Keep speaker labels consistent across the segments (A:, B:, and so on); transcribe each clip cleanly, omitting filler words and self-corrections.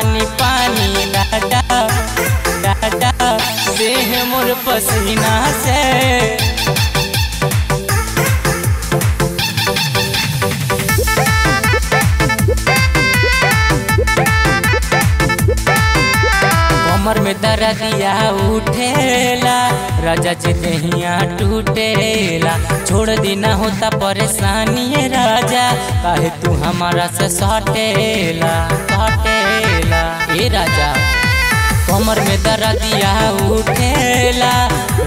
A: पानी पानी राजा राजा देह मोर पसीना से। कमर में दर्दिया उठेला राजा जी देहिया टूटेला। छोड़ देना होता परेशानी राजा काहे तू हमारा से सटेला सटेला। ए राजा कमर में दर्दिया उठेला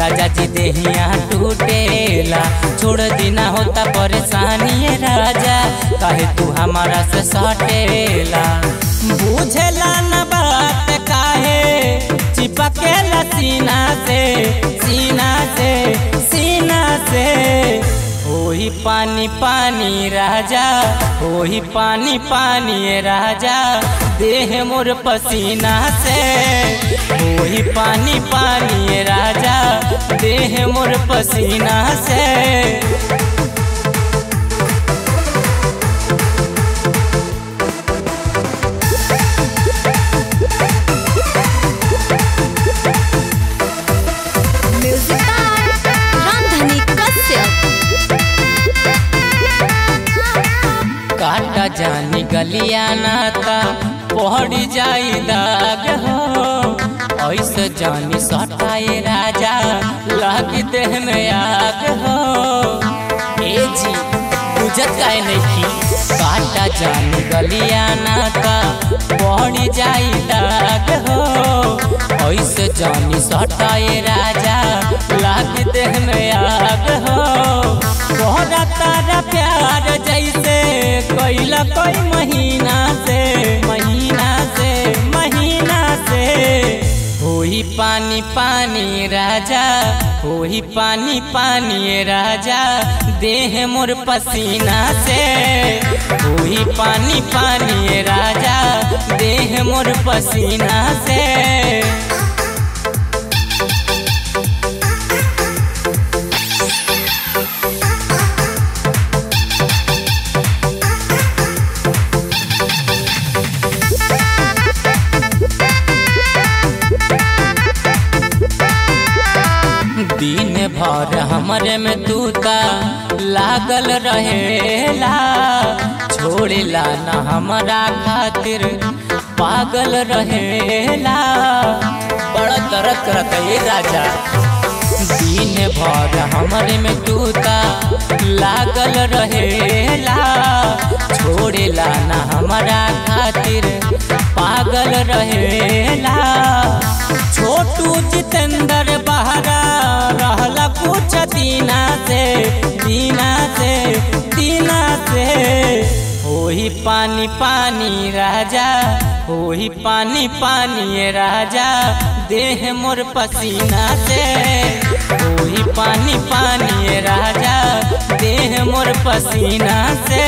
A: राजा जी देहिया टूटेला। छोड़ देना होता परेशानी राजा काहे तू हमारा से सटेला। बुझेला न बात काहे चिपकेला सीना से सीना से सीना से। ओही पानी पानी राजा ओही पानी पानी राजा देह मोर पसीना से। ओही पानी पानी राजा देह मोर पसीना से। काटा जानी गलिया नाता पहड़ जाई दाग हो। ऐसे जानी सटाए राजा लागी देह में आग हो। ए जी बुझत काहे नहीं काटा जानी गलिया नाता पहड़ जाई दाग हो। ऐसे जानी सटाए राजा लागी देह में आग हो। तोहरा तारा प्यार जैसे कोइला कोई महीना से महीना से महीना से। होई पानी पानी राजा होई पानी पानी राजा देह मोर पसीना से। होई पानी पानी राजा देह मोर पसीना से। दिन भर हमरे में तूता लागल रहेला। छोड़ेला न हमरा खातिर पागल रहेला। बड़ा दर्द करता ये राजा। दिन भर हमरे में तूता लागल रहेला। छोड़ेला न हमरा खातिर पागल रहेला। छोटू जितेंद्र बहरा रहला कुछ दीना से दीना से दीना से। ओही पानी पानी राजा ओही पानी पानी राजा देह मोर पसीना से। ओही पानी पानी राजा देह मोर पसीना से।